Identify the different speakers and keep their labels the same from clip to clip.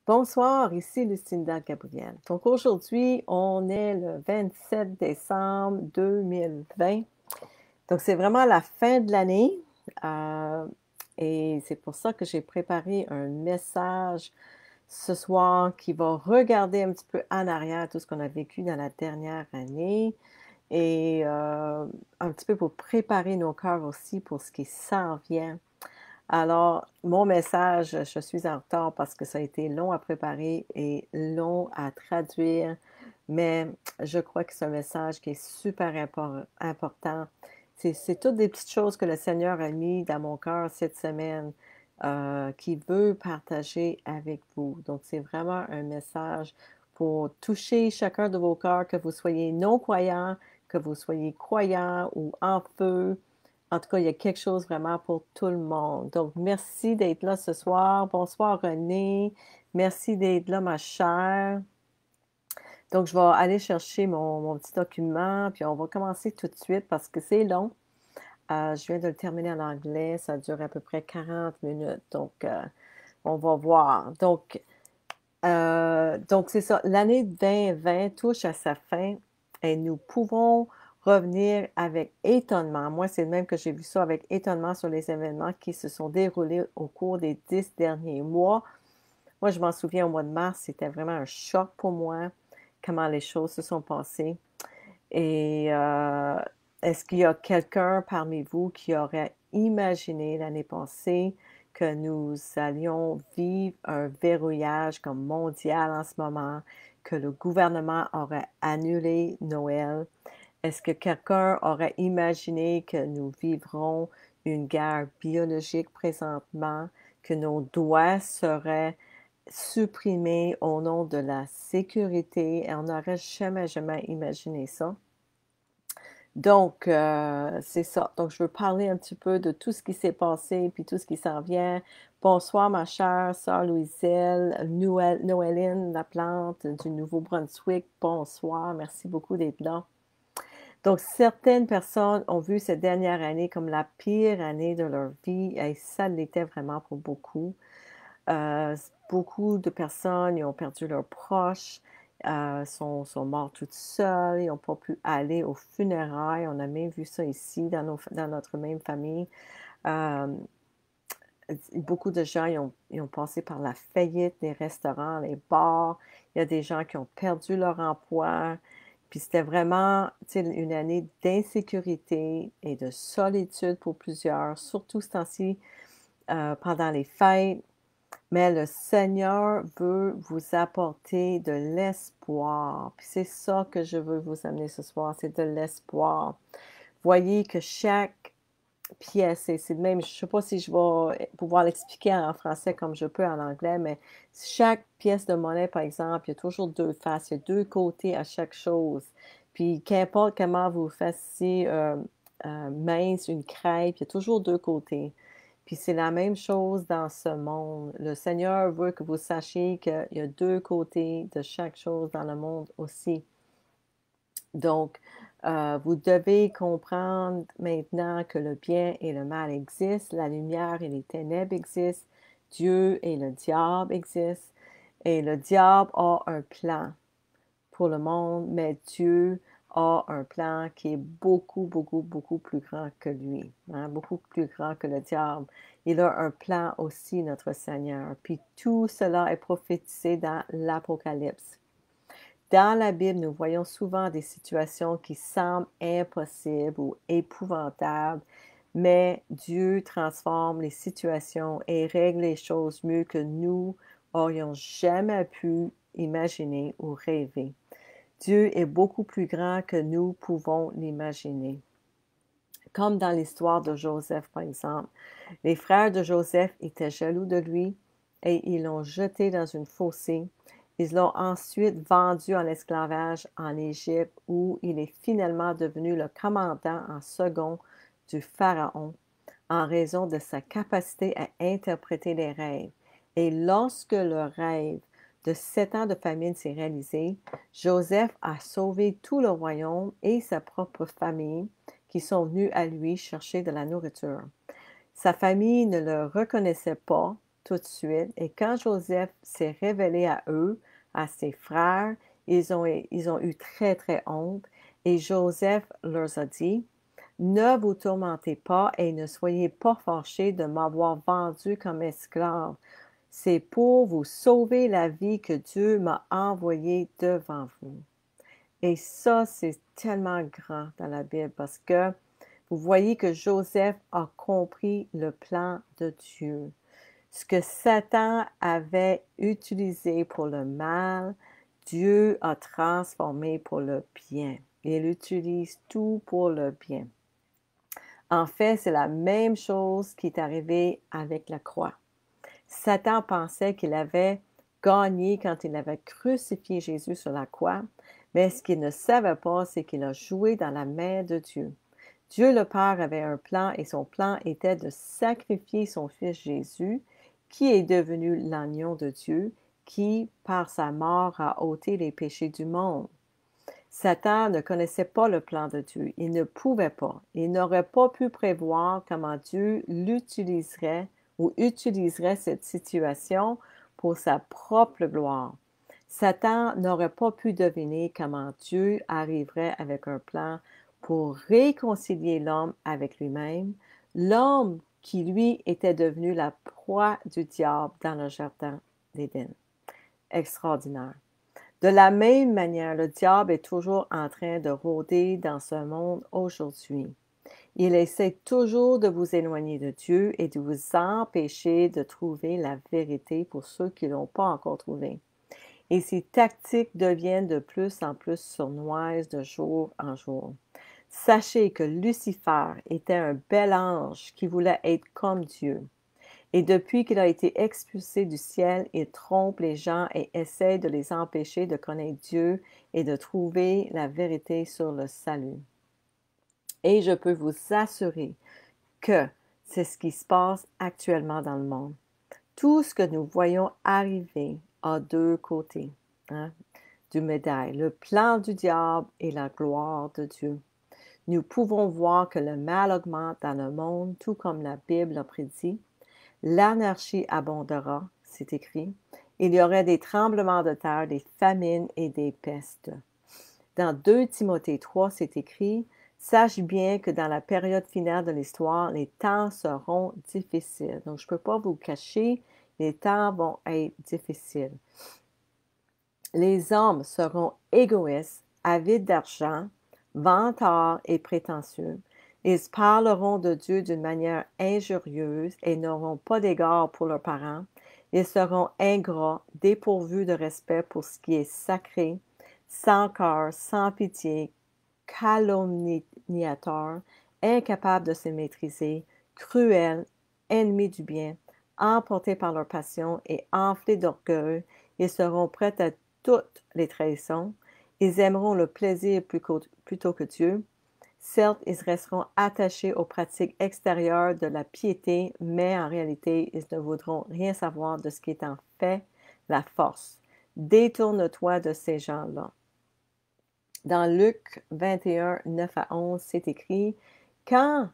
Speaker 1: Bonsoir, ici Lucinda Gabrielle. Donc aujourd'hui, on est le 27 décembre 2020. Donc c'est vraiment la fin de l'année euh, et c'est pour ça que j'ai préparé un message ce soir qui va regarder un petit peu en arrière tout ce qu'on a vécu dans la dernière année et un petit peu pour préparer nos cœurs aussi pour ce qui s'en vient. Alors, mon message, je suis en retard parce que ça a été long à préparer et long à traduire, mais je crois que c'est un message qui est super important. C'est toutes des petites choses que le Seigneur a mis dans mon cœur cette semaine, qu'il veut partager avec vous. Donc, c'est vraiment un message pour toucher chacun de vos cœurs, que vous soyez non-croyants, que vous soyez croyants ou en feu. En tout cas, il y a quelque chose vraiment pour tout le monde. Donc, merci d'être là ce soir. Bonsoir René. Merci d'être là, ma chère. Donc, je vais aller chercher mon petit document, puis on va commencer tout de suite parce que c'est long. Je viens de le terminer en anglais. Ça dure à peu près 40 minutes. Donc, on va voir. Donc c'est ça. L'année 2020 touche à sa fin et nous pouvons revenir avec étonnement. Moi, c'est le même que j'ai vu ça avec étonnement sur les événements qui se sont déroulés au cours des 10 derniers mois. Moi, je m'en souviens au mois de mars, c'était vraiment un choc pour moi, comment les choses se sont passées. Et est-ce qu'il y a quelqu'un parmi vous qui aurait imaginé l'année passée que nous allions vivre un verrouillage comme mondial en ce moment, que le gouvernement aurait annulé Noël? Est-ce que quelqu'un aurait imaginé que nous vivrons une guerre biologique présentement, que nos doigts seraient supprimés au nom de la sécurité? Et on n'aurait jamais, jamais imaginé ça. Donc, c'est ça. Donc, je veux parler un petit peu de tout ce qui s'est passé, puis tout ce qui s'en vient. Bonsoir, ma chère sœur Louiselle, Noéline Laplante du Nouveau-Brunswick. Bonsoir, merci beaucoup d'être là. Donc, certaines personnes ont vu cette dernière année comme la pire année de leur vie, et ça l'était vraiment pour beaucoup. Beaucoup de personnes ils ont perdu leurs proches, sont morts toutes seules, ils n'ont pas pu aller aux funérailles. On a même vu ça ici dans notre même famille. Euh, Beaucoup de gens ils ont passé par la faillite des restaurants, les bars. Il y a des gens qui ont perdu leur emploi. Puis c'était vraiment une année d'insécurité et de solitude pour plusieurs, surtout ce temps-ci, pendant les fêtes. Mais le Seigneur veut vous apporter de l'espoir. Puis c'est ça que je veux vous amener ce soir, c'est de l'espoir. Voyez que chaque pièce, et c'est même, je ne sais pas si je vais pouvoir l'expliquer en français comme je peux en anglais, mais chaque pièce de monnaie, par exemple, il y a toujours deux faces, il y a deux côtés à chaque chose. Puis qu'importe comment vous fassiez mince, une crêpe, il y a toujours deux côtés. Puis c'est la même chose dans ce monde. Le Seigneur veut que vous sachiez qu'il y a deux côtés de chaque chose dans le monde aussi. Donc, vous devez comprendre maintenant que le bien et le mal existent, la lumière et les ténèbres existent, Dieu et le diable existent, et le diable a un plan pour le monde, mais Dieu a un plan qui est beaucoup, beaucoup, beaucoup plus grand que lui, hein, beaucoup plus grand que le diable. Il a un plan aussi, notre Seigneur. Puis tout cela est prophétisé dans l'Apocalypse. Dans la Bible, nous voyons souvent des situations qui semblent impossibles ou épouvantables, mais Dieu transforme les situations et règle les choses mieux que nous aurions jamais pu imaginer ou rêver. Dieu est beaucoup plus grand que nous pouvons l'imaginer. Comme dans l'histoire de Joseph, par exemple. Les frères de Joseph étaient jaloux de lui et ils l'ont jeté dans une fossée. Ils l'ont ensuite vendu en esclavage en Égypte où il est finalement devenu le commandant en second du Pharaon en raison de sa capacité à interpréter les rêves. Et lorsque le rêve de 7 ans de famine s'est réalisé, Joseph a sauvé tout le royaume et sa propre famille qui sont venus à lui chercher de la nourriture. Sa famille ne le reconnaissait pas tout de suite. Et quand Joseph s'est révélé à eux, à ses frères, ils ont eu très, très honte. Et Joseph leur a dit, ne vous tourmentez pas et ne soyez pas fâchés de m'avoir vendu comme esclave. C'est pour vous sauver la vie que Dieu m'a envoyé devant vous. Et ça, c'est tellement grand dans la Bible parce que vous voyez que Joseph a compris le plan de Dieu. Ce que Satan avait utilisé pour le mal, Dieu a transformé pour le bien. Il utilise tout pour le bien. En fait, c'est la même chose qui est arrivée avec la croix. Satan pensait qu'il avait gagné quand il avait crucifié Jésus sur la croix, mais ce qu'il ne savait pas, c'est qu'il a joué dans la main de Dieu. Dieu le Père avait un plan et son plan était de sacrifier son fils Jésus, qui est devenu l'agneau de Dieu, qui, par sa mort, a ôté les péchés du monde. Satan ne connaissait pas le plan de Dieu. Il ne pouvait pas. Il n'aurait pas pu prévoir comment Dieu l'utiliserait ou utiliserait cette situation pour sa propre gloire. Satan n'aurait pas pu deviner comment Dieu arriverait avec un plan pour réconcilier l'homme avec lui-même, l'homme qui, lui, était devenu la proie du diable dans le jardin d'Éden. Extraordinaire. De la même manière, le diable est toujours en train de rôder dans ce monde aujourd'hui. Il essaie toujours de vous éloigner de Dieu et de vous empêcher de trouver la vérité pour ceux qui ne l'ont pas encore trouvée. Et ces tactiques deviennent de plus en plus sournoises de jour en jour. Sachez que Lucifer était un bel ange qui voulait être comme Dieu. Et depuis qu'il a été expulsé du ciel, il trompe les gens et essaie de les empêcher de connaître Dieu et de trouver la vérité sur le salut. Et je peux vous assurer que c'est ce qui se passe actuellement dans le monde. Tout ce que nous voyons arriver a deux côtés du médaille, le plan du diable et la gloire de Dieu. Nous pouvons voir que le mal augmente dans le monde, tout comme la Bible l'a prédit. L'anarchie abondera, c'est écrit. Il y aurait des tremblements de terre, des famines et des pestes. Dans 2 Timothée 3, c'est écrit, « Sache bien que dans la période finale de l'histoire, les temps seront difficiles. » Donc, je ne peux pas vous cacher, les temps vont être difficiles. Les hommes seront égoïstes, avides d'argent, vantards et prétentieux. Ils parleront de Dieu d'une manière injurieuse et n'auront pas d'égard pour leurs parents. Ils seront ingrats, dépourvus de respect pour ce qui est sacré, sans cœur, sans pitié, calomniateurs, incapables de se maîtriser, cruels, ennemis du bien, emportés par leur passion et enflés d'orgueil. Ils seront prêts à toutes les trahisons. Ils aimeront le plaisir plutôt que Dieu. Certes, ils resteront attachés aux pratiques extérieures de la piété, mais en réalité, ils ne voudront rien savoir de ce qui est en fait la force. Détourne-toi de ces gens-là. Dans Luc 21, 9 à 11, c'est écrit, « Quand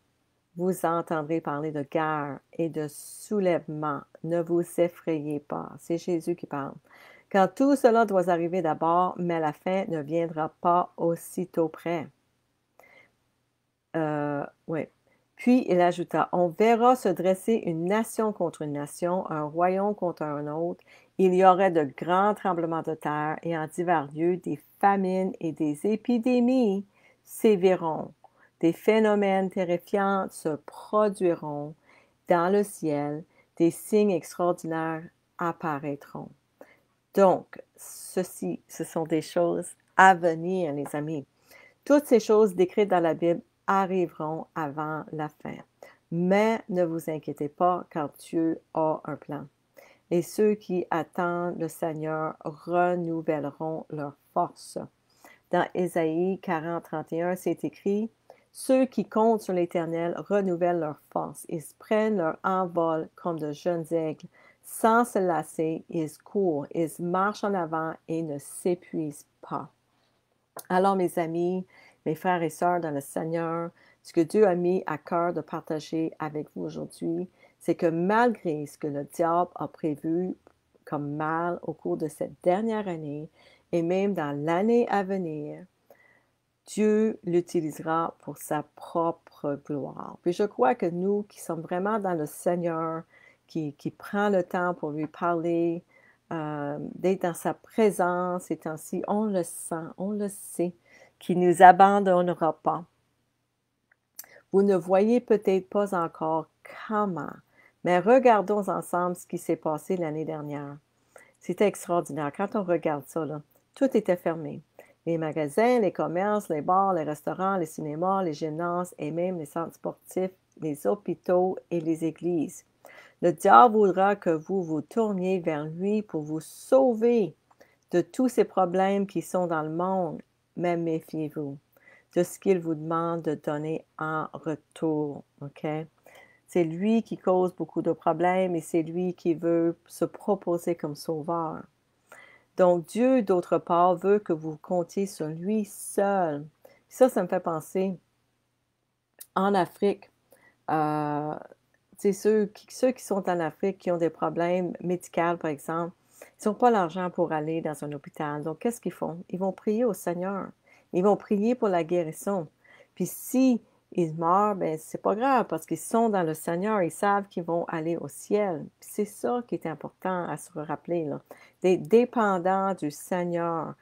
Speaker 1: vous entendrez parler de guerre et de soulèvement, ne vous effrayez pas. » C'est Jésus qui parle. « Quand tout cela doit arriver d'abord, mais la fin ne viendra pas aussitôt près. » Oui. Puis il ajouta, « On verra se dresser une nation contre une nation, un royaume contre un autre. Il y aurait de grands tremblements de terre et en divers lieux des famines et des épidémies séviront. Des phénomènes terrifiants se produiront dans le ciel. Des signes extraordinaires apparaîtront. » Donc, ce sont des choses à venir, les amis. Toutes ces choses décrites dans la Bible arriveront avant la fin. Mais ne vous inquiétez pas, car Dieu a un plan. Et ceux qui attendent le Seigneur renouvelleront leur force. Dans Ésaïe 40, 31, c'est écrit, « Ceux qui comptent sur l'Éternel renouvellent leur force. Ils prennent leur envol comme de jeunes aigles. Sans se lasser, ils courent, ils marchent en avant et ne s'épuisent pas. » Alors, mes amis, mes frères et sœurs dans le Seigneur, ce que Dieu a mis à cœur de partager avec vous aujourd'hui, c'est que malgré ce que le diable a prévu comme mal au cours de cette dernière année et même dans l'année à venir, Dieu l'utilisera pour sa propre gloire. Puis je crois que nous qui sommes vraiment dans le Seigneur, qui prend le temps pour lui parler, d'être dans sa présence ces temps-ci, on le sent, on le sait, qu'il ne nous abandonnera pas. Vous ne voyez peut-être pas encore comment, mais regardons ensemble ce qui s'est passé l'année dernière. C'était extraordinaire. Quand on regarde ça, là, tout était fermé. Les magasins, les commerces, les bars, les restaurants, les cinémas, les gymnases et même les centres sportifs, les hôpitaux et les églises. Le diable voudra que vous vous tourniez vers lui pour vous sauver de tous ces problèmes qui sont dans le monde, mais méfiez-vous de ce qu'il vous demande de donner en retour. OK? C'est lui qui cause beaucoup de problèmes et c'est lui qui veut se proposer comme sauveur. Donc, Dieu, d'autre part, veut que vous comptiez sur lui seul. Ça me fait penser en Afrique. Euh, ceux qui sont en Afrique, qui ont des problèmes médicaux, par exemple, ils n'ont pas l'argent pour aller dans un hôpital. Donc, qu'est-ce qu'ils font? Ils vont prier au Seigneur. Ils vont prier pour la guérison. Puis si ils meurent, ben c'est pas grave parce qu'ils sont dans le Seigneur. Ils savent qu'ils vont aller au ciel. Puis c'est ça qui est important à se rappeler, là. D'être dépendant du Seigneur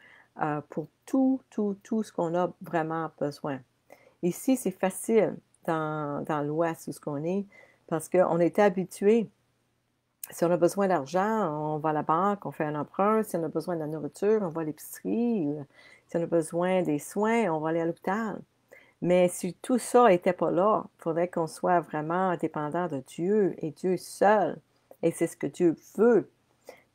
Speaker 1: pour tout ce qu'on a vraiment besoin. Ici, c'est facile dans l'Ouest où ce qu'on est, parce qu'on est habitué. Si on a besoin d'argent, on va à la banque, on fait un emprunt. Si on a besoin de la nourriture, on va à l'épicerie. Si on a besoin des soins, on va aller à l'hôpital. Mais si tout ça n'était pas là, il faudrait qu'on soit vraiment dépendant de Dieu et Dieu seul. Et c'est ce que Dieu veut.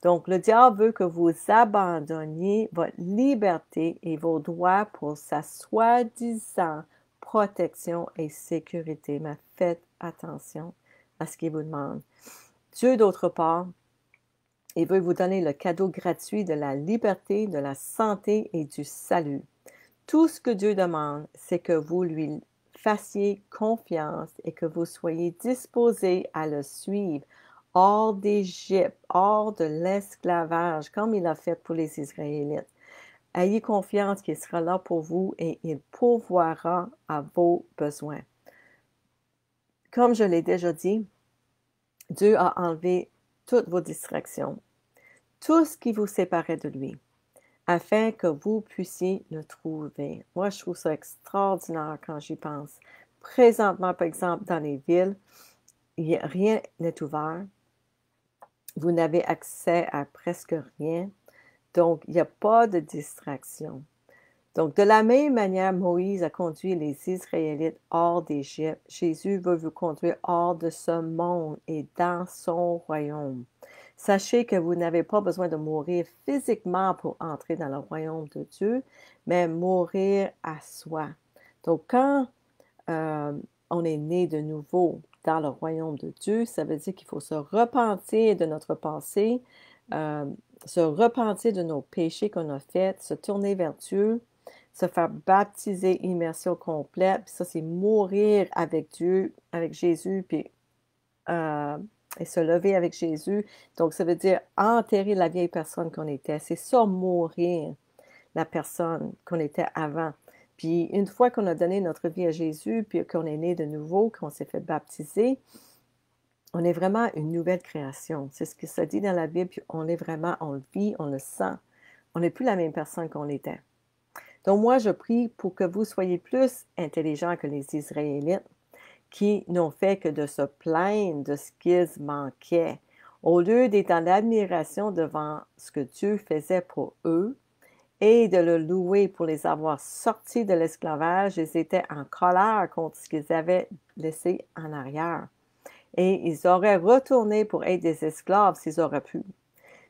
Speaker 1: Donc, le diable veut que vous abandonniez votre liberté et vos droits pour sa soi-disant protection et sécurité. Mais faites attention à ce qu'il vous demande. Dieu, d'autre part, il veut vous donner le cadeau gratuit de la liberté, de la santé et du salut. Tout ce que Dieu demande, c'est que vous lui fassiez confiance et que vous soyez disposés à le suivre hors d'Égypte, hors de l'esclavage, comme il a fait pour les Israélites. Ayez confiance qu'il sera là pour vous et il pourvoira à vos besoins. Comme je l'ai déjà dit, Dieu a enlevé toutes vos distractions, tout ce qui vous séparait de lui, afin que vous puissiez le trouver. Moi, je trouve ça extraordinaire quand j'y pense. Présentement, par exemple, dans les villes, rien n'est ouvert. Vous n'avez accès à presque rien. Donc, il n'y a pas de distraction. Donc, de la même manière, Moïse a conduit les Israélites hors d'Égypte. Jésus veut vous conduire hors de ce monde et dans son royaume. Sachez que vous n'avez pas besoin de mourir physiquement pour entrer dans le royaume de Dieu, mais mourir à soi. Donc, quand on est né de nouveau dans le royaume de Dieu, ça veut dire qu'il faut se repentir de notre passé, se repentir de nos péchés qu'on a faits, se tourner vers Dieu, se faire baptiser, immersion complète. Puis ça, c'est mourir avec Dieu, avec Jésus, puis et se lever avec Jésus. Donc, ça veut dire enterrer la vieille personne qu'on était. C'est ça, mourir la personne qu'on était avant. Puis, une fois qu'on a donné notre vie à Jésus, puis qu'on est né de nouveau, qu'on s'est fait baptiser, on est vraiment une nouvelle création. C'est ce que ça dit dans la Bible, puis on est vraiment, on le vit, on le sent. On n'est plus la même personne qu'on était. Donc, moi, je prie pour que vous soyez plus intelligents que les Israélites, qui n'ont fait que de se plaindre de ce qu'ils manquaient. Au lieu d'être en admiration devant ce que Dieu faisait pour eux et de le louer pour les avoir sortis de l'esclavage, ils étaient en colère contre ce qu'ils avaient laissé en arrière. Et ils auraient retourné pour être des esclaves s'ils auraient pu.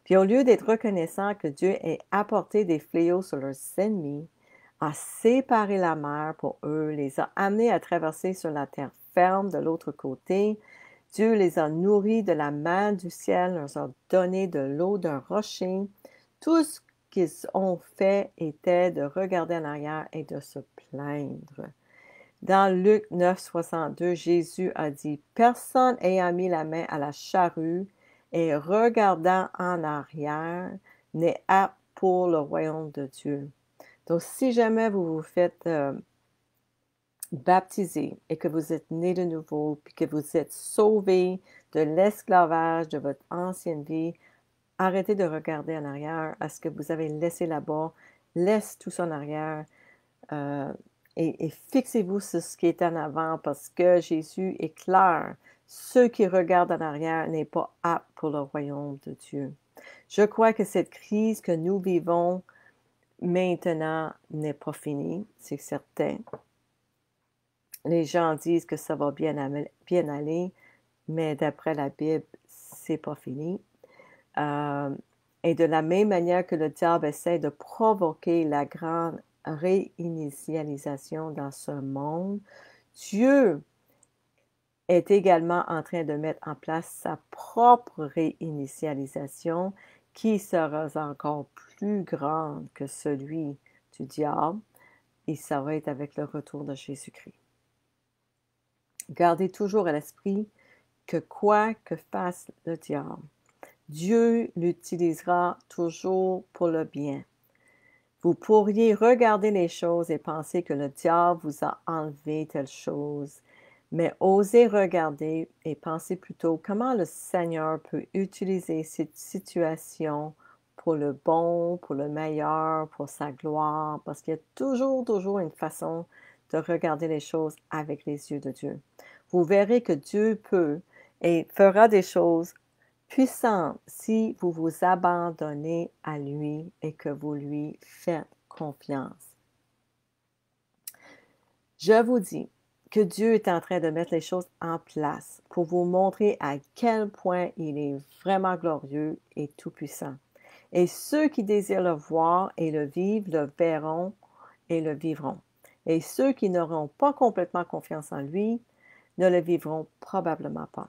Speaker 1: Puis au lieu d'être reconnaissants que Dieu ait apporté des fléaux sur leurs ennemis, a séparé la mer pour eux, les a amenés à traverser sur la terre ferme de l'autre côté. Dieu les a nourris de la main du ciel, leur a donné de l'eau d'un rocher. Tout ce qu'ils ont fait était de regarder en arrière et de se plaindre. Dans Luc 9, 62, Jésus a dit, « Personne ayant mis la main à la charrue et regardant en arrière n'est apte pour le royaume de Dieu. » Donc, si jamais vous vous faites baptiser et que vous êtes né de nouveau, puis que vous êtes sauvé de l'esclavage de votre ancienne vie, arrêtez de regarder en arrière à ce que vous avez laissé là-bas. Laisse tout ça en arrière et fixez-vous sur ce qui est en avant parce que Jésus est clair. Ceux qui regardent en arrière n'est pas apte pour le royaume de Dieu. Je crois que cette crise que nous vivons maintenant n'est pas finie, c'est certain. Les gens disent que ça va bien aller, mais d'après la Bible, c'est pas fini. Et de la même manière que le diable essaie de provoquer la grande réinitialisation dans ce monde, Dieu est également en train de mettre en place sa propre réinitialisation qui sera encore plus grande que celui du diable, et ça va être avec le retour de Jésus-Christ. Gardez toujours à l'esprit que quoi que fasse le diable, Dieu l'utilisera toujours pour le bien. Vous pourriez regarder les choses et penser que le diable vous a enlevé telle chose, mais osez regarder et penser plutôt comment le Seigneur peut utiliser cette situation pour le bon, pour le meilleur, pour sa gloire, parce qu'il y a toujours une façon de regarder les choses avec les yeux de Dieu. Vous verrez que Dieu peut et fera des choses puissant si vous vous abandonnez à lui et que vous lui faites confiance. Je vous dis que Dieu est en train de mettre les choses en place pour vous montrer à quel point il est vraiment glorieux et tout-puissant. Et ceux qui désirent le voir et le vivre le verront et le vivront. Et ceux qui n'auront pas complètement confiance en lui ne le vivront probablement pas.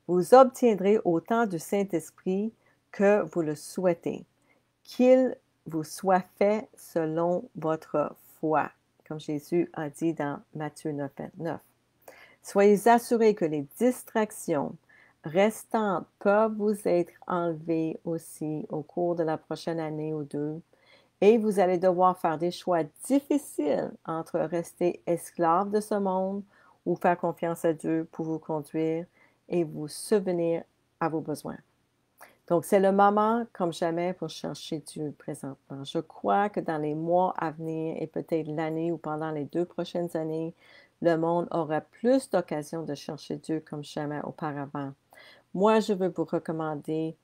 Speaker 1: Vous obtiendrez autant du Saint-Esprit que vous le souhaitez, qu'il vous soit fait selon votre foi, comme Jésus a dit dans Matthieu 9, 29. Soyez assurés que les distractions restantes peuvent vous être enlevées aussi au cours de la prochaine année ou deux, et vous allez devoir faire des choix difficiles entre rester esclave de ce monde ou faire confiance à Dieu pour vous conduire et vous subvenir à vos besoins. Donc, c'est le moment comme jamais pour chercher Dieu présentement. Je crois que dans les mois à venir et peut-être l'année ou pendant les 2 prochaines années, le monde aura plus d'occasions de chercher Dieu comme jamais auparavant. Moi, je veux vous recommander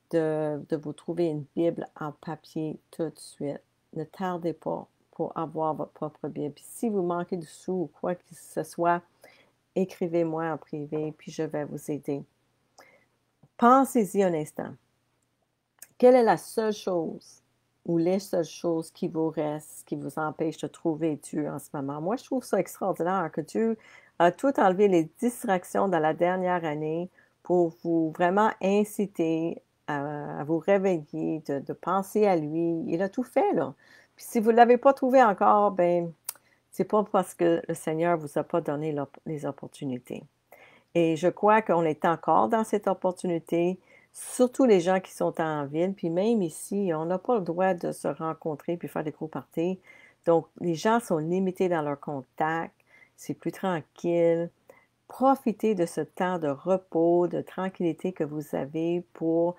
Speaker 1: de vous trouver une Bible en papier tout de suite. Ne tardez pas pour avoir votre propre Bible. Puis si vous manquez de sous ou quoi que ce soit, écrivez-moi en privé, puis je vais vous aider. Pensez-y un instant. Quelle est la seule chose ou les seules choses qui vous restent, qui vous empêchent de trouver Dieu en ce moment? Moi, je trouve ça extraordinaire que Dieu a tout enlevé les distractions dans la dernière année pour vous vraiment inciter à vous réveiller, de penser à lui. Il a tout fait, là. Puis si vous ne l'avez pas trouvé encore, ben c'est pas parce que le Seigneur ne vous a pas donné les opportunités. Et je crois qu'on est encore dans cette opportunité, surtout les gens qui sont en ville, puis même ici, on n'a pas le droit de se rencontrer puis faire des gros parties. Donc, les gens sont limités dans leur contact, c'est plus tranquille. Profitez de ce temps de repos, de tranquillité que vous avez pour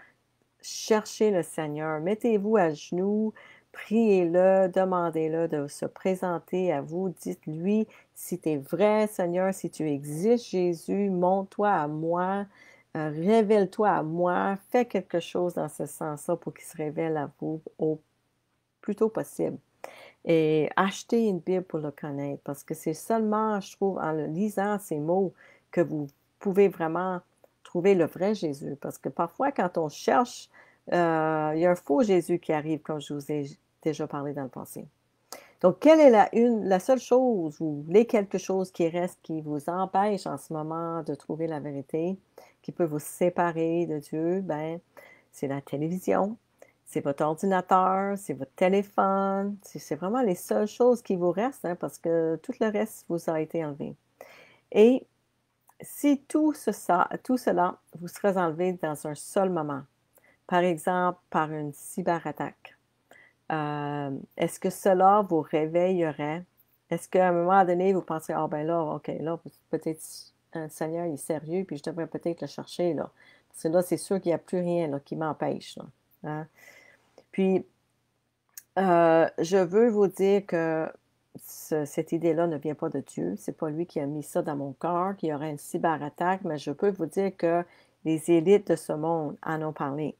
Speaker 1: chercher le Seigneur. Mettez-vous à genoux, priez-le, demandez-le de se présenter à vous. Dites-lui si tu es vrai, Seigneur, si tu existes, Jésus, montre-toi à moi, révèle-toi à moi, fais quelque chose dans ce sens-là pour qu'il se révèle à vous au plus tôt possible. Et achetez une Bible pour le connaître, parce que c'est seulement, je trouve, en le lisant ces mots que vous pouvez vraiment trouver le vrai Jésus. Parce que parfois, quand on cherche, il y a un faux Jésus qui arrive, comme je vous ai déjà parlé dans le passé. Donc, quelle est la seule chose ou les quelque chose qui reste qui vous empêche en ce moment de trouver la vérité, qui peut vous séparer de Dieu? Ben, c'est la télévision, c'est votre ordinateur, c'est votre téléphone, c'est vraiment les seules choses qui vous restent, hein, parce que tout le reste vous a été enlevé. Et si tout cela vous serait enlevé dans un seul moment, par exemple par une cyberattaque, est-ce que cela vous réveillerait? Est-ce qu'à un moment donné, vous pensez, ah ben là, OK, là, peut-être un Seigneur il est sérieux, puis je devrais peut-être le chercher, là. Parce que là, c'est sûr qu'il n'y a plus rien là, qui m'empêche, là, hein. Puis, je veux vous dire que cette idée-là ne vient pas de Dieu. C'est pas lui qui a mis ça dans mon cœur, qu'il y aurait une cyberattaque, mais je peux vous dire que les élites de ce monde en ont parlé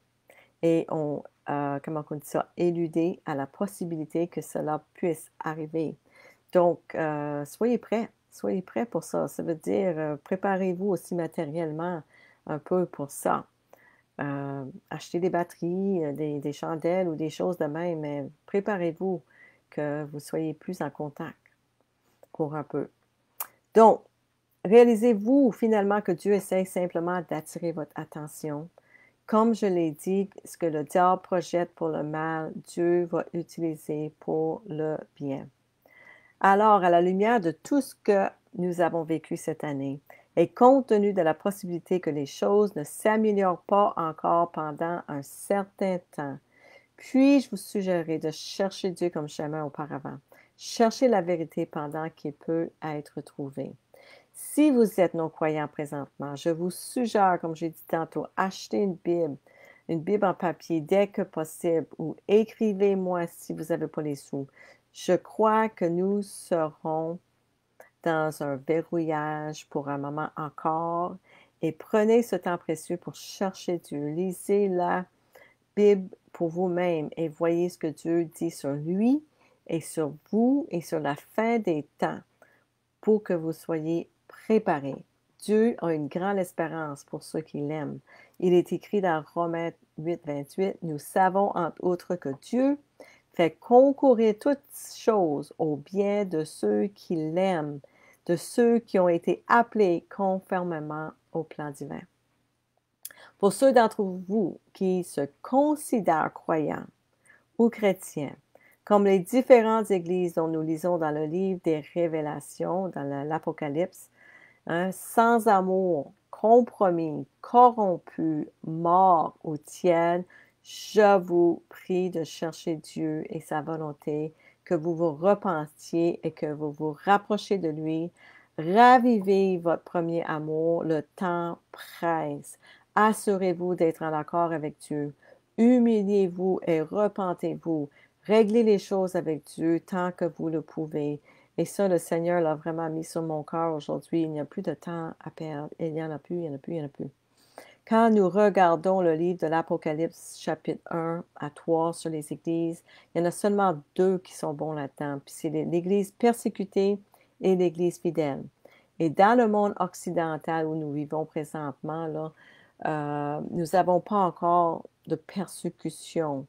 Speaker 1: et ont, comment on dit ça, éludé à la possibilité que cela puisse arriver. Donc, soyez prêts pour ça. Ça veut dire, préparez-vous aussi matériellement un peu pour ça. Achetez des batteries, des chandelles ou des choses de même, mais préparez-vous que vous soyez plus en contact pour un peu. Donc, réalisez-vous finalement que Dieu essaie simplement d'attirer votre attention. Comme je l'ai dit, ce que le diable projette pour le mal, Dieu va utiliser pour le bien. Alors, à la lumière de tout ce que nous avons vécu cette année, et compte tenu de la possibilité que les choses ne s'améliorent pas encore pendant un certain temps, puis-je vous suggérer de chercher Dieu comme jamais auparavant. Cherchez la vérité pendant qu'il peut être trouvé. Si vous êtes non-croyant présentement, je vous suggère, comme j'ai dit tantôt, achetez une Bible en papier dès que possible, ou écrivez-moi si vous n'avez pas les sous. Je crois que nous serons dans un verrouillage pour un moment encore, et prenez ce temps précieux pour chercher Dieu. Lisez la Bible pour vous-même et voyez ce que Dieu dit sur lui et sur vous et sur la fin des temps pour que vous soyez préparés. Dieu a une grande espérance pour ceux qui l'aiment. Il est écrit dans Romains 8, 28, nous savons entre autres que Dieu fait concourir toutes choses au bien de ceux qui l'aiment, de ceux qui ont été appelés conformément au plan divin. Pour ceux d'entre vous qui se considèrent croyants ou chrétiens, comme les différentes églises dont nous lisons dans le livre des Révélations, dans l'Apocalypse, hein, sans amour, compromis, corrompus, morts ou tièdes, je vous prie de chercher Dieu et sa volonté, que vous vous repentiez et que vous vous rapprochiez de lui. Ravivez votre premier amour, le temps presse. Assurez-vous d'être en accord avec Dieu. Humiliez-vous et repentez-vous. Réglez les choses avec Dieu tant que vous le pouvez. Et ça, le Seigneur l'a vraiment mis sur mon cœur aujourd'hui. Il n'y a plus de temps à perdre. Il n'y en a plus, il n'y en a plus, il n'y en a plus. Quand nous regardons le livre de l'Apocalypse, chapitre 1 à 3 sur les églises, il y en a seulement deux qui sont bons là-dedans. Puis c'est l'Église persécutée et l'Église fidèle. Et dans le monde occidental où nous vivons présentement, là, nous n'avons pas encore de persécution,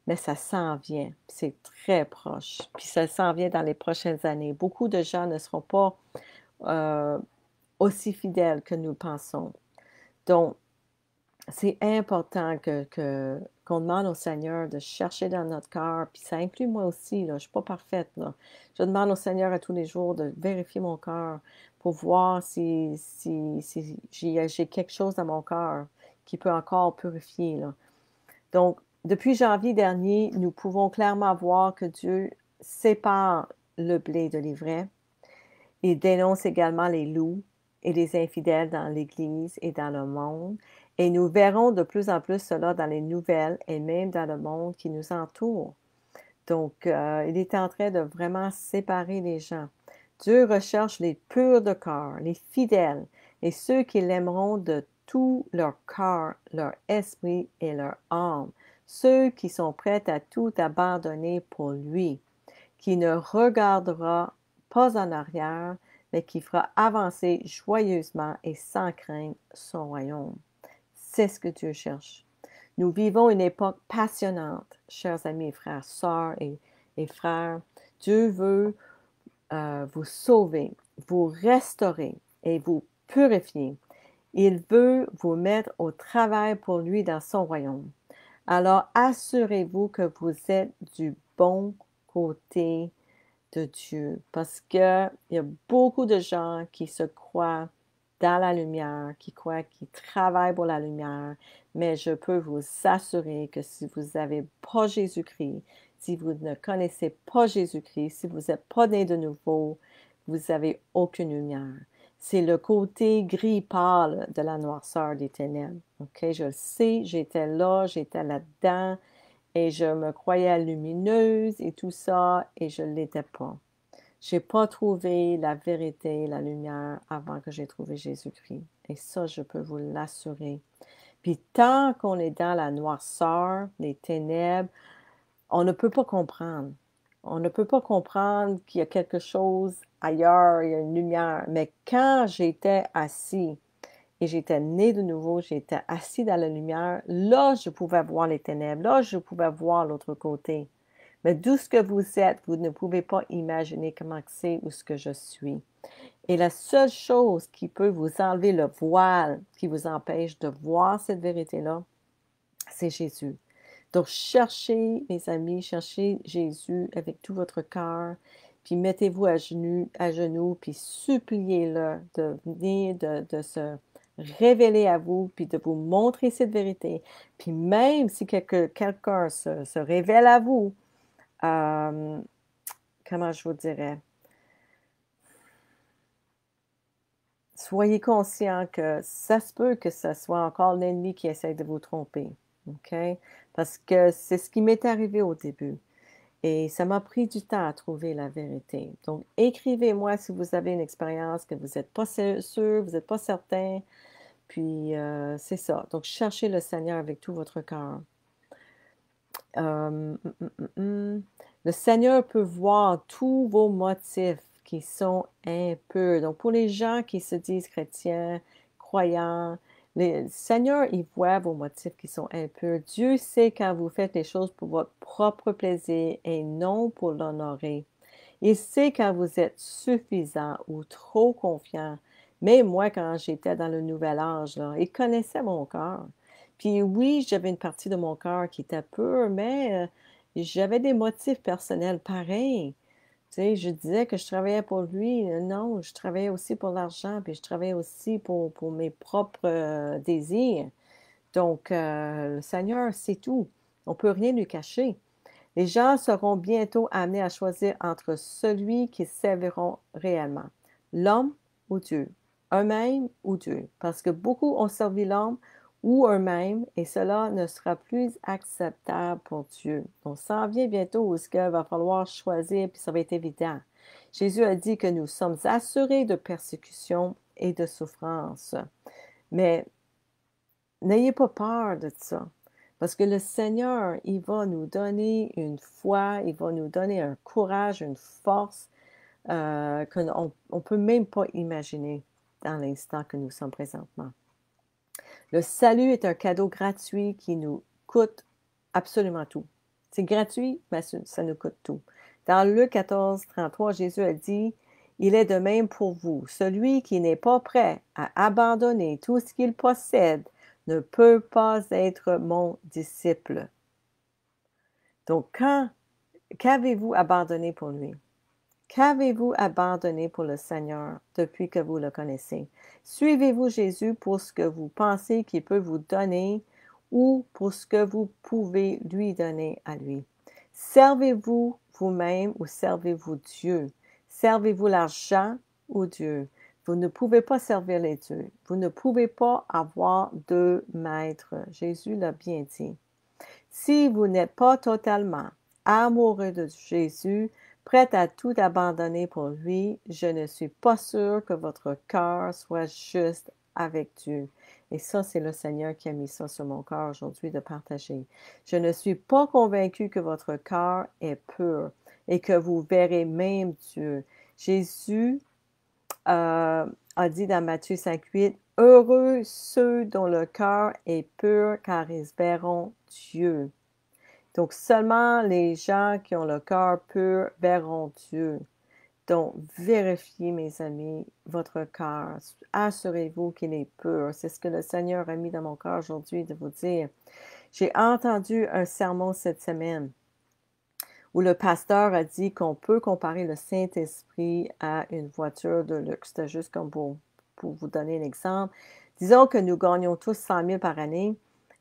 Speaker 1: mais ça s'en vient. C'est très proche. Puis ça s'en vient dans les prochaines années. Beaucoup de gens ne seront pas aussi fidèles que nous le pensons. Donc, c'est important qu'on demande au Seigneur de chercher dans notre cœur, puis ça inclut moi aussi, là, je ne suis pas parfaite, là. Je demande au Seigneur à tous les jours de vérifier mon cœur pour voir si j'ai quelque chose dans mon cœur qui peut encore purifier, là. Donc, depuis janvier dernier, nous pouvons clairement voir que Dieu sépare le blé de l'ivraie. Il dénonce également les loups et les infidèles dans l'Église et dans le monde. Et nous verrons de plus en plus cela dans les nouvelles et même dans le monde qui nous entoure. Donc, il est en train de vraiment séparer les gens. Dieu recherche les purs de cœur, les fidèles et ceux qui l'aimeront de tout leur cœur, leur esprit et leur âme. Ceux qui sont prêts à tout abandonner pour lui, qui ne regardera pas en arrière, mais qui fera avancer joyeusement et sans crainte son royaume. C'est ce que Dieu cherche. Nous vivons une époque passionnante, chers amis et frères, sœurs et frères. Dieu veut vous sauver, vous restaurer et vous purifier. Il veut vous mettre au travail pour lui dans son royaume. Alors, assurez-vous que vous êtes du bon côté de Dieu, parce qu'il y a beaucoup de gens qui se croient dans la lumière, qui croient qu'ils travaillent pour la lumière, mais je peux vous assurer que si vous n'avez pas Jésus-Christ, si vous ne connaissez pas Jésus-Christ, si vous n'êtes pas né de nouveau, vous n'avez aucune lumière. C'est le côté gris pâle de la noirceur des ténèbres. OK? Je le sais, j'étais là, j'étais là-dedans, et je me croyais lumineuse et tout ça, et je ne l'étais pas. J'ai pas trouvé la vérité, la lumière avant que j'ai trouvé Jésus-Christ. Et ça, je peux vous l'assurer. Puis tant qu'on est dans la noirceur, les ténèbres, on ne peut pas comprendre. On ne peut pas comprendre qu'il y a quelque chose ailleurs, il y a une lumière. Mais quand j'étais assis et j'étais né de nouveau, j'étais assis dans la lumière, là, je pouvais voir les ténèbres. Là, je pouvais voir l'autre côté. Mais d'où ce que vous êtes, vous ne pouvez pas imaginer comment c'est ou ce que je suis. Et la seule chose qui peut vous enlever le voile, qui vous empêche de voir cette vérité-là, c'est Jésus. Donc, cherchez, mes amis, cherchez Jésus avec tout votre cœur, puis mettez-vous à genoux, puis suppliez-le de venir, de se révéler à vous, puis de vous montrer cette vérité. Puis même si quelqu'un se révèle à vous, comment je vous dirais? Soyez conscient que ça se peut que ce soit encore l'ennemi qui essaie de vous tromper, OK? Parce que c'est ce qui m'est arrivé au début et ça m'a pris du temps à trouver la vérité. Donc, écrivez-moi si vous avez une expérience que vous n'êtes pas sûr, vous n'êtes pas certain, puis c'est ça. Donc, cherchez le Seigneur avec tout votre cœur. Le Seigneur peut voir tous vos motifs qui sont impurs. Donc, pour les gens qui se disent chrétiens, croyants, le Seigneur, il voit vos motifs qui sont impurs. Dieu sait quand vous faites les choses pour votre propre plaisir et non pour l'honorer. Il sait quand vous êtes suffisant ou trop confiant. Mais moi, quand j'étais dans le nouvel âge, là, il connaissait mon cœur. Puis oui, j'avais une partie de mon cœur qui était pure, mais j'avais des motifs personnels pareils. Tu sais, je disais que je travaillais pour lui. Non, je travaillais aussi pour l'argent, puis je travaillais aussi pour mes propres désirs. Donc, le Seigneur, c'est tout. On ne peut rien lui cacher. Les gens seront bientôt amenés à choisir entre celui qu'ils serviront réellement, l'homme ou Dieu, eux-mêmes ou Dieu, parce que beaucoup ont servi l'homme ou eux-mêmes, et cela ne sera plus acceptable pour Dieu. On s'en vient bientôt où il va falloir choisir, puis ça va être évident. Jésus a dit que nous sommes assurés de persécution et de souffrance. Mais n'ayez pas peur de ça. Parce que le Seigneur, il va nous donner une foi, il va nous donner un courage, une force qu'on ne peut même pas imaginer dans l'instant que nous sommes présentement. Le salut est un cadeau gratuit qui nous coûte absolument tout. C'est gratuit, mais ça nous coûte tout. Dans Luc 14, 33, Jésus a dit, « Il est de même pour vous. Celui qui n'est pas prêt à abandonner tout ce qu'il possède ne peut pas être mon disciple. » Donc, qu'avez-vous abandonné pour lui? Qu'avez-vous abandonné pour le Seigneur depuis que vous le connaissez? Suivez-vous Jésus pour ce que vous pensez qu'il peut vous donner ou pour ce que vous pouvez lui donner à lui? Servez-vous vous-même ou servez-vous Dieu? Servez-vous l'argent ou Dieu? Vous ne pouvez pas servir les dieux. Vous ne pouvez pas avoir deux maîtres. Jésus l'a bien dit. Si vous n'êtes pas totalement amoureux de Jésus, prêt à tout abandonner pour lui, je ne suis pas sûre que votre cœur soit juste avec Dieu. Et ça, c'est le Seigneur qui a mis ça sur mon cœur aujourd'hui de partager. Je ne suis pas convaincue que votre cœur est pur et que vous verrez même Dieu. Jésus a dit dans Matthieu 5,8, « Heureux ceux dont le cœur est pur, car ils verront Dieu. » Donc, seulement les gens qui ont le cœur pur verront Dieu. Donc, vérifiez, mes amis, votre cœur. Assurez-vous qu'il est pur. C'est ce que le Seigneur a mis dans mon cœur aujourd'hui de vous dire. J'ai entendu un sermon cette semaine où le pasteur a dit qu'on peut comparer le Saint-Esprit à une voiture de luxe. C'était juste comme pour vous donner un exemple. Disons que nous gagnons tous 100 000 par année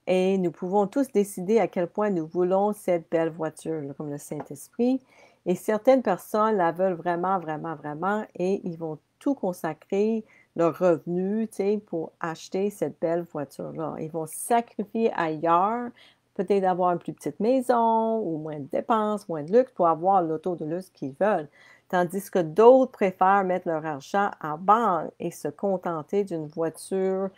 Speaker 1: et nous pouvons tous décider à quel point nous voulons cette belle voiture, là, comme le Saint-Esprit. Et certaines personnes la veulent vraiment, vraiment, vraiment et ils vont tout consacrer leur revenu, tu sais, pour acheter cette belle voiture-là. Ils vont sacrifier ailleurs peut-être avoir une plus petite maison ou moins de dépenses, moins de luxe pour avoir l'auto de luxe qu'ils veulent. Tandis que d'autres préfèrent mettre leur argent en banque et se contenter d'une voiture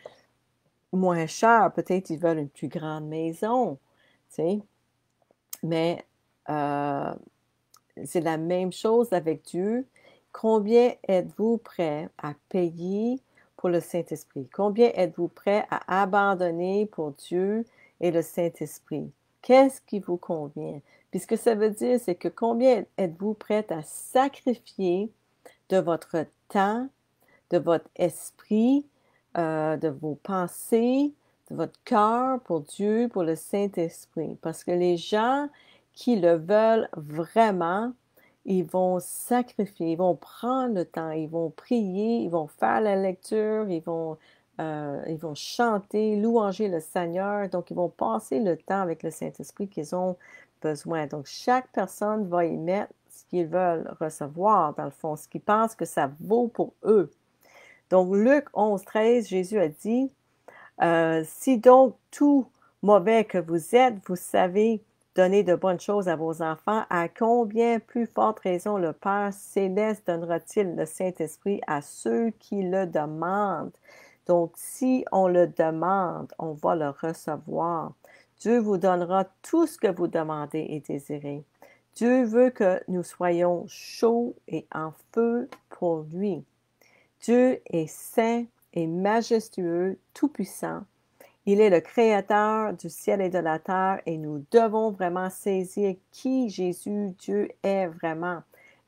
Speaker 1: moins chère. Peut-être ils veulent une plus grande maison, tu sais. Mais c'est la même chose avec Dieu. Combien êtes-vous prêt à payer pour le Saint-Esprit? Combien êtes-vous prêt à abandonner pour Dieu et le Saint-Esprit? Qu'est-ce qui vous convient? Puis ce que ça veut dire, c'est que combien êtes-vous prêt à sacrifier de votre temps, de votre esprit, de vos pensées, de votre cœur pour Dieu, pour le Saint-Esprit? Parce que les gens qui le veulent vraiment, ils vont sacrifier, ils vont prendre le temps, ils vont prier, ils vont faire la lecture, ils vont chanter, louanger le Seigneur. Donc, ils vont passer le temps avec le Saint-Esprit qu'ils ont besoin. Donc, chaque personne va y mettre ce qu'ils veulent recevoir, dans le fond, ce qu'ils pensent que ça vaut pour eux. Donc, Luc 11, 13, Jésus a dit, si donc tout mauvais que vous êtes, vous savez donner de bonnes choses à vos enfants, à combien plus forte raison le Père céleste donnera-t-il le Saint-Esprit à ceux qui le demandent? Donc, si on le demande, on va le recevoir. Dieu vous donnera tout ce que vous demandez et désirez. Dieu veut que nous soyons chauds et en feu pour lui. Dieu est saint et majestueux, tout-puissant. Il est le créateur du ciel et de la terre et nous devons vraiment saisir qui Jésus, Dieu est vraiment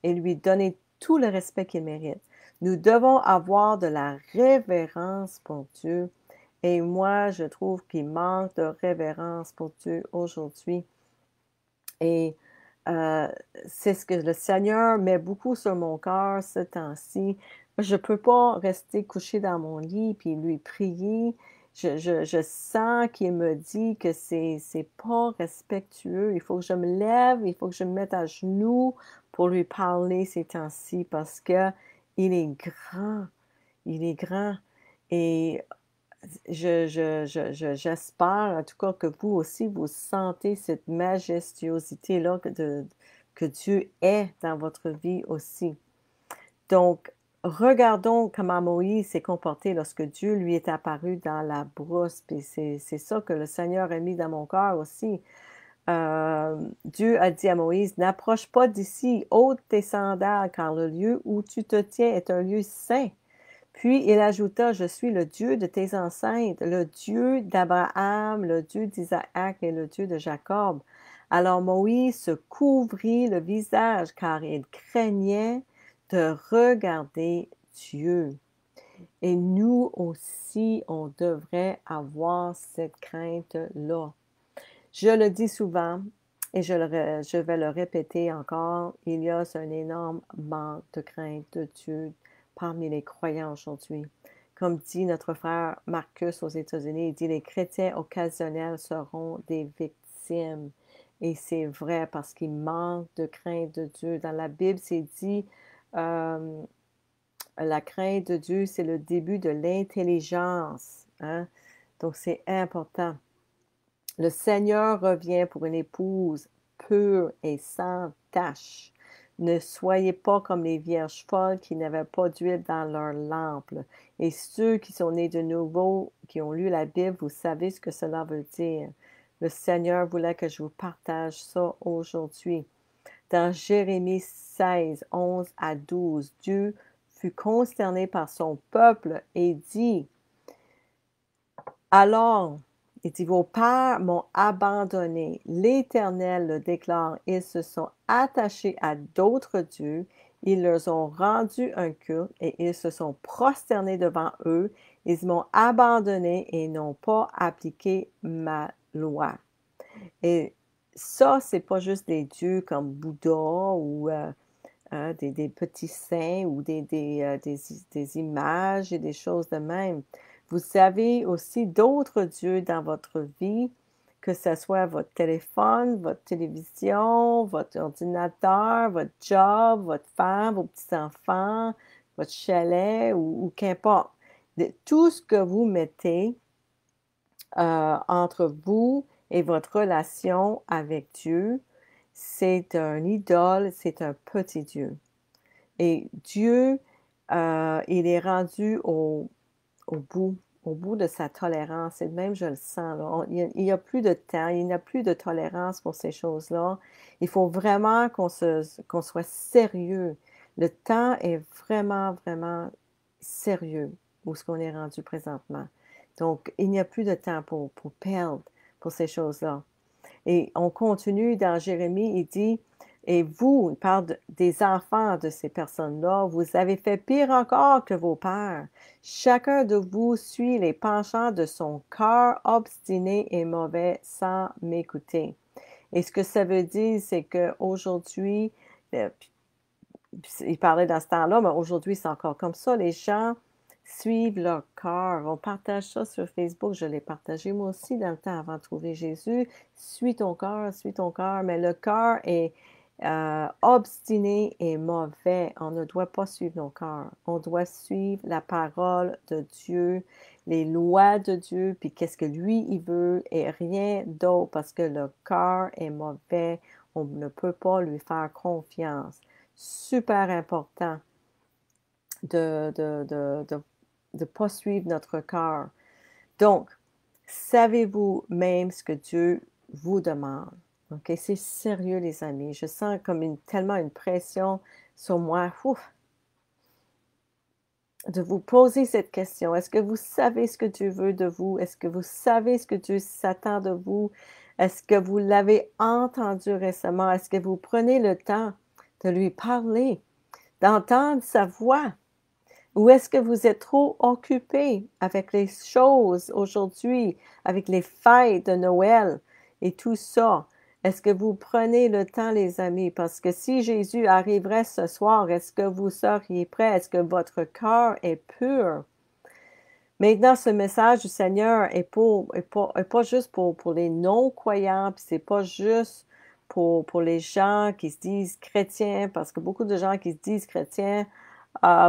Speaker 1: et lui donner tout le respect qu'il mérite. Nous devons avoir de la révérence pour Dieu et moi, je trouve qu'il manque de révérence pour Dieu aujourd'hui. Et euh, c'est ce que le Seigneur met beaucoup sur mon cœur ce temps-ci. Je ne peux pas rester couché dans mon lit puis lui prier. Je sens qu'il me dit que c'est pas respectueux. Il faut que je me lève, il faut que je me mette à genoux pour lui parler ces temps-ci parce que il est grand. Il est grand. Et j'espère, en tout cas, que vous aussi, vous sentez cette majestuosité-là que Dieu est dans votre vie aussi. Donc, regardons comment Moïse s'est comporté lorsque Dieu lui est apparu dans la brousse. Puis c'est ça que le Seigneur a mis dans mon cœur aussi. Dieu a dit à Moïse, n'approche pas d'ici, ôte tes sandales, car le lieu où tu te tiens est un lieu saint. Puis il ajouta, je suis le Dieu de tes ancêtres, le Dieu d'Abraham, le Dieu d'Isaac et le Dieu de Jacob. Alors Moïse se couvrit le visage car il craignait de regarder Dieu. Et nous aussi, on devrait avoir cette crainte-là. Je le dis souvent et je vais le répéter encore, il y a un énorme manque de crainte de Dieu parmi les croyants aujourd'hui. Comme dit notre frère Marcus aux États-Unis, il dit les chrétiens occasionnels seront des victimes. Et c'est vrai parce qu'il manque de crainte de Dieu. Dans la Bible, c'est dit, la crainte de Dieu, c'est le début de l'intelligence. Hein? Donc, c'est important. Le Seigneur revient pour une épouse pure et sans tache. Ne soyez pas comme les vierges folles qui n'avaient pas d'huile dans leur lampe. Et ceux qui sont nés de nouveau, qui ont lu la Bible, vous savez ce que cela veut dire. Le Seigneur voulait que je vous partage ça aujourd'hui. Dans Jérémie 16, 11 à 12, Dieu fut consterné par son peuple et dit, alors, il dit, vos pères m'ont abandonné. L'Éternel le déclare. Ils se sont attachés à d'autres dieux. Ils leur ont rendu un culte et ils se sont prosternés devant eux. Ils m'ont abandonné et n'ont pas appliqué ma loi. Et ça, c'est pas juste des dieux comme Bouddha ou des petits saints ou des images et des choses de même. Vous avez aussi d'autres dieux dans votre vie, que ce soit votre téléphone, votre télévision, votre ordinateur, votre job, votre femme, vos petits-enfants, votre chalet ou qu'importe. Tout ce que vous mettez entre vous et votre relation avec Dieu, c'est un idole, c'est un petit Dieu. Et Dieu, il est rendu au bout, au bout de sa tolérance. Et même, je le sens, là. Il n'y a plus de temps, il n'y a plus de tolérance pour ces choses-là. Il faut vraiment qu'on soit sérieux. Le temps est vraiment, vraiment sérieux où ce qu'on est rendu présentement. Donc, il n'y a plus de temps pour perdre pour ces choses-là. Et on continue dans Jérémie, il dit, et vous, il parle des enfants de ces personnes-là, vous avez fait pire encore que vos pères. Chacun de vous suit les penchants de son cœur obstiné et mauvais sans m'écouter. Et ce que ça veut dire, c'est qu'aujourd'hui, il parlait dans ce temps-là, mais aujourd'hui, c'est encore comme ça. Les gens suivent leur cœur. On partage ça sur Facebook. Je l'ai partagé moi aussi dans le temps avant de trouver Jésus. Suis ton cœur. Mais le cœur est obstiné et mauvais. On ne doit pas suivre nos cœurs. On doit suivre la parole de Dieu, les lois de Dieu, puis qu'est-ce que lui, il veut, et rien d'autre, parce que le cœur est mauvais. On ne peut pas lui faire confiance. Super important de poursuivre notre cœur. Donc, savez-vous même ce que Dieu vous demande? OK, c'est sérieux, les amis. Je sens comme tellement une pression sur moi. Ouf, de vous poser cette question. Est-ce que vous savez ce que Dieu veut de vous? Est-ce que vous savez ce que Dieu s'attend de vous? Est-ce que vous l'avez entendu récemment? Est-ce que vous prenez le temps de lui parler, d'entendre sa voix? Ou est-ce que vous êtes trop occupé avec les choses aujourd'hui, avec les fêtes de Noël et tout ça? Est-ce que vous prenez le temps, les amis? Parce que si Jésus arriverait ce soir, est-ce que vous seriez prêts? Est-ce que votre cœur est pur? Maintenant, ce message du Seigneur est pas juste pour les non-croyants, puis c'est pas juste pour les gens qui se disent chrétiens, parce que beaucoup de gens qui se disent chrétiens,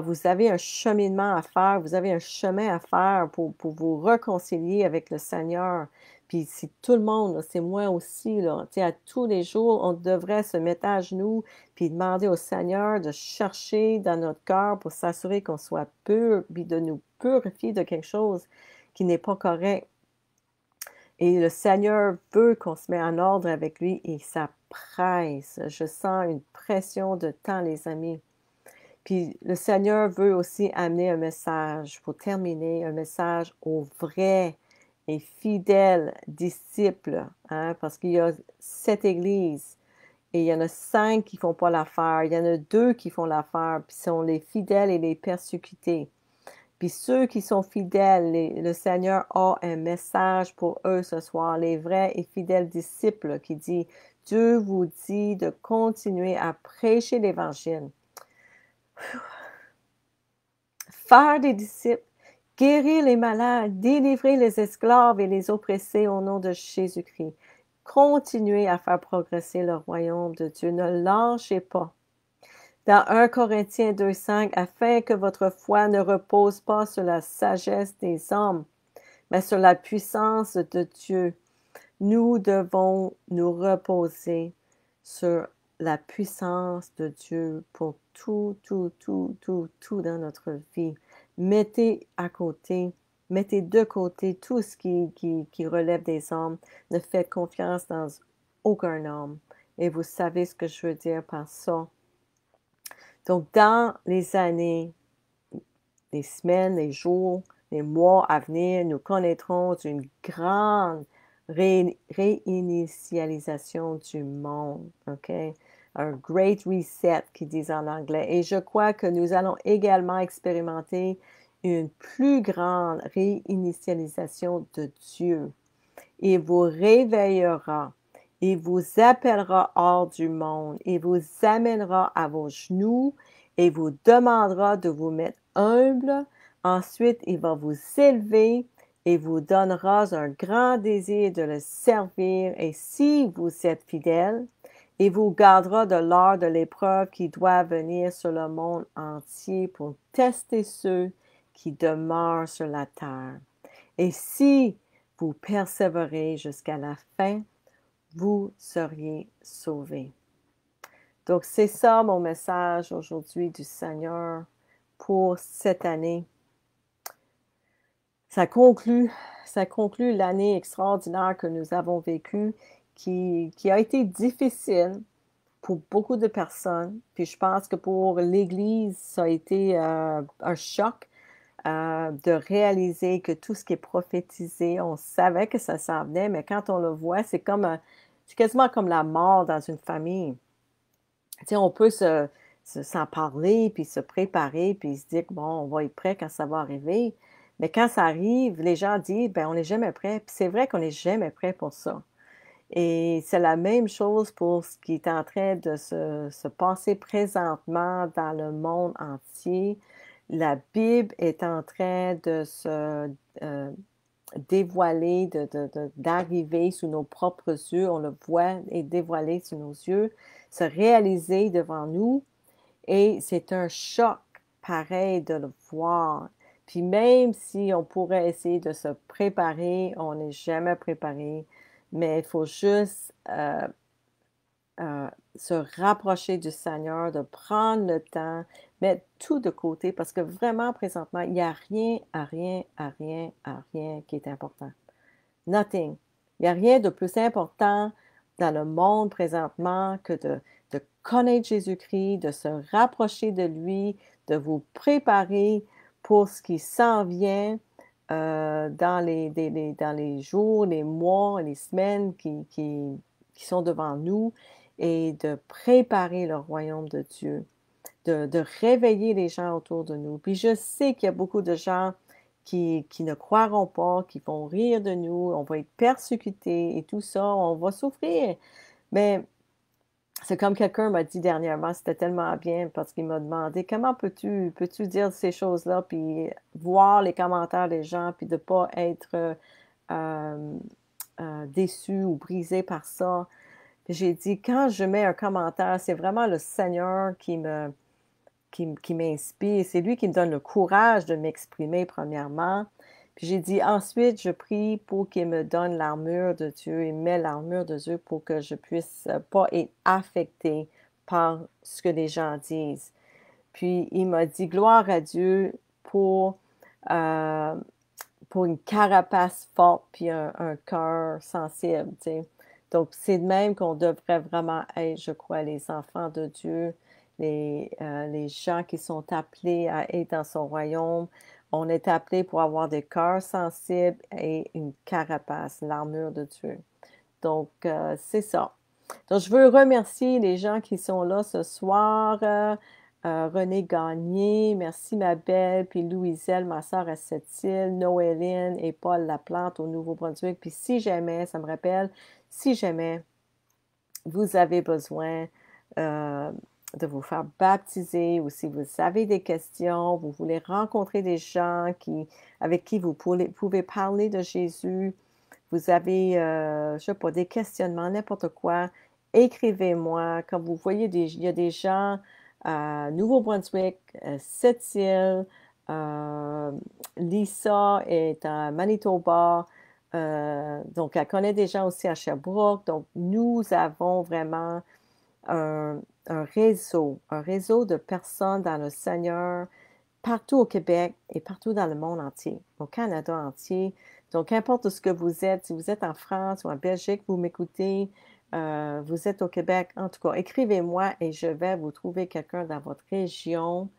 Speaker 1: vous avez un cheminement à faire, vous avez un chemin à faire pour vous réconcilier avec le Seigneur. Puis c'est tout le monde, c'est moi aussi, là. Tu sais, à tous les jours, on devrait se mettre à genoux puis demander au Seigneur de chercher dans notre cœur pour s'assurer qu'on soit pur, puis de nous purifier de quelque chose qui n'est pas correct. Et le Seigneur veut qu'on se mette en ordre avec lui et ça presse. Je sens une pression de temps, les amis. Puis le Seigneur veut aussi amener un message, pour terminer, un message aux vrais et fidèles disciples, hein, parce qu'il y a 7 églises et il y en a 5 qui ne font pas l'affaire, il y en a 2 qui font l'affaire, puis sont les fidèles et les persécutés. Puis ceux qui sont fidèles, le Seigneur a un message pour eux ce soir, les vrais et fidèles disciples qui dit, Dieu vous dit de continuer à prêcher l'Évangile. Faire des disciples, guérir les malades, délivrer les esclaves et les oppressés au nom de Jésus-Christ. Continuez à faire progresser le royaume de Dieu. Ne lâchez pas. Dans 1 Corinthiens 2,5, afin que votre foi ne repose pas sur la sagesse des hommes, mais sur la puissance de Dieu. Nous devons nous reposer sur la puissance de Dieu pour tout dans notre vie. Mettez de côté tout ce qui relève des hommes. Ne faites confiance dans aucun homme. Et vous savez ce que je veux dire par ça. Donc, dans les années, les semaines, les jours, les mois à venir, nous connaîtrons une grande réinitialisation du monde, OK? Un great reset, qu'ils disent en anglais. Et je crois que nous allons également expérimenter une plus grande réinitialisation de Dieu. Il vous réveillera. Il vous appellera hors du monde. Il vous amènera à vos genoux et vous demandera de vous mettre humble. Ensuite, il va vous élever et vous donnera un grand désir de le servir. Et si vous êtes fidèle, il vous gardera de l'heure de l'épreuve qui doit venir sur le monde entier pour tester ceux qui demeurent sur la terre. Et si vous persévérez jusqu'à la fin, vous seriez sauvés. Donc, c'est ça mon message aujourd'hui du Seigneur pour cette année. Ça conclut l'année extraordinaire que nous avons vécue, qui a été difficile pour beaucoup de personnes. Puis je pense que pour l'Église, ça a été un choc de réaliser que tout ce qui est prophétisé, on savait que ça s'en venait, mais quand on le voit, c'est quasiment comme la mort dans une famille. Tu sais, on peut s'en parler, puis se préparer, puis se dire que bon, on va être prêt quand ça va arriver. Mais quand ça arrive, les gens disent, ben on n'est jamais prêt. Puis c'est vrai qu'on n'est jamais prêt pour ça. Et c'est la même chose pour ce qui est en train de se passer présentement dans le monde entier. La Bible est en train de se dévoiler, d'arriver sous nos propres yeux. On le voit et dévoilé sous nos yeux, se réaliser devant nous. Et c'est un choc pareil de le voir. Puis même si on pourrait essayer de se préparer, on n'est jamais préparé. Mais il faut juste se rapprocher du Seigneur, de prendre le temps, mettre tout de côté, parce que vraiment, présentement, il n'y a rien qui est important. Nothing. Il n'y a rien de plus important dans le monde présentement que de connaître Jésus-Christ, de se rapprocher de lui, de vous préparer pour ce qui s'en vient dans les jours, les mois, les semaines qui sont devant nous et de préparer le royaume de Dieu, de réveiller les gens autour de nous. Puis je sais qu'il y a beaucoup de gens qui ne croiront pas, qui vont rire de nous, on va être persécutés et tout ça, on va souffrir. Mais c'est comme quelqu'un m'a dit dernièrement, c'était tellement bien parce qu'il m'a demandé comment peux-tu dire ces choses-là, puis voir les commentaires des gens, puis de ne pas être déçu ou brisé par ça. Puis j'ai dit, quand je mets un commentaire, c'est vraiment le Seigneur qui m'inspire. C'est lui qui me donne le courage de m'exprimer, premièrement. Puis j'ai dit, ensuite, je prie pour qu'il me donne l'armure de Dieu et met l'armure de Dieu pour que je puisse pas être affectée par ce que les gens disent. Puis il m'a dit, gloire à Dieu euh, pour une carapace forte puis un cœur sensible, tu sais. Donc, c'est de même qu'on devrait vraiment être, je crois, les enfants de Dieu, les gens qui sont appelés à être dans son royaume. On est appelés pour avoir des cœurs sensibles et une carapace, l'armure de Dieu. Donc, c'est ça. Donc, je veux remercier les gens qui sont là ce soir. René Gagné, merci ma belle, puis Louiselle, ma soeur à Sept-Îles, Noéline et Paul Laplante au Nouveau-Brunswick. Puis si jamais, ça me rappelle, si jamais vous avez besoin euh, de vous faire baptiser ou si vous avez des questions, vous voulez rencontrer des gens avec qui vous pouvez parler de Jésus, vous avez, je ne sais pas, des questionnements, n'importe quoi, écrivez-moi. Comme vous voyez, il y a des gens à Nouveau-Brunswick, Sept-Îles, euh, Lisa est à Manitoba, donc elle connaît des gens aussi à Sherbrooke. Donc nous avons vraiment un, un réseau de personnes dans le Seigneur partout au Québec et partout dans le monde entier, au Canada entier. Donc, qu'importe ce que vous êtes, si vous êtes en France ou en Belgique, vous m'écoutez, vous êtes au Québec, en tout cas, écrivez-moi et je vais vous trouver quelqu'un dans votre région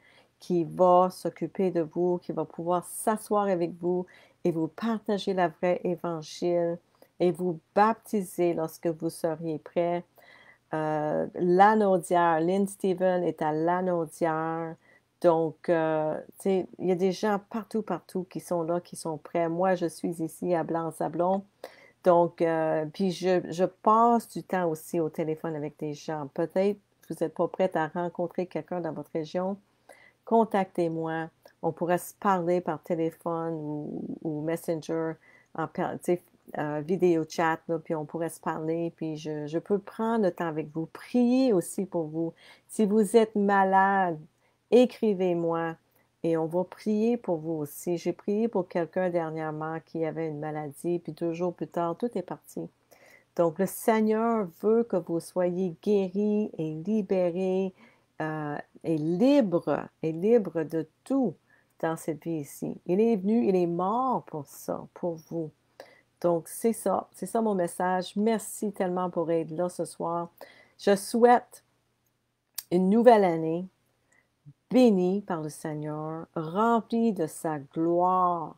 Speaker 1: qui va s'occuper de vous, qui va pouvoir s'asseoir avec vous et vous partager la vraie évangile et vous baptiser lorsque vous seriez prêt. Lanaudière, Lynn Steven est à Lanaudière. Donc, tu sais, il y a des gens partout qui sont là, qui sont prêts. Moi, je suis ici à Blanc-Sablon. Donc, puis je passe du temps aussi au téléphone avec des gens. Peut-être vous n'êtes pas prête à rencontrer quelqu'un dans votre région, contactez-moi. On pourrait se parler par téléphone ou Messenger, vidéo chat, là, puis on pourrait se parler, puis je peux prendre le temps avec vous, prier aussi pour vous. Si vous êtes malade, écrivez-moi et on va prier pour vous aussi. J'ai prié pour quelqu'un dernièrement qui avait une maladie, puis 2 jours plus tard, tout est parti. Donc, le Seigneur veut que vous soyez guéris et libérés et libre de tout dans cette vie ici. Il est venu, il est mort pour ça, pour vous. Donc, c'est ça mon message. Merci tellement pour être là ce soir. Je souhaite une nouvelle année bénie par le Seigneur, remplie de sa gloire.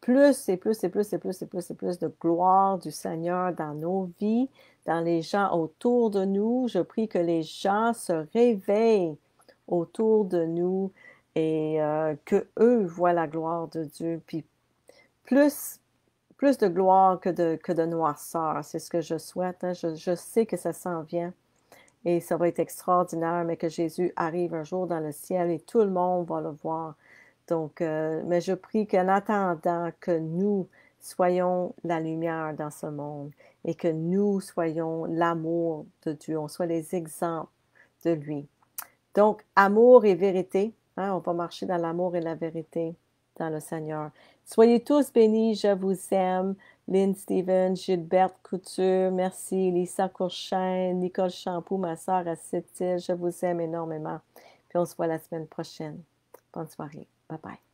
Speaker 1: Plus et plus et plus et plus et plus et plus de gloire du Seigneur dans nos vies, dans les gens autour de nous. Je prie que les gens se réveillent autour de nous et que eux voient la gloire de Dieu. Puis plus, plus de gloire que de noirceur. C'est ce que je souhaite. Hein. Je sais que ça s'en vient. Et ça va être extraordinaire, mais que Jésus arrive un jour dans le ciel et tout le monde va le voir. Donc, mais je prie qu'en attendant que nous soyons la lumière dans ce monde et que nous soyons l'amour de Dieu, on soit les exemples de lui. Donc, amour et vérité, hein, on va marcher dans l'amour et la vérité dans le Seigneur. Soyez tous bénis, je vous aime. Lynn Stevens, Gilberte Couture, merci. Lisa Courchaine, Nicole Champoux, ma sœur à Sept-Îles, je vous aime énormément. Puis on se voit la semaine prochaine. Bonne soirée. Bye bye.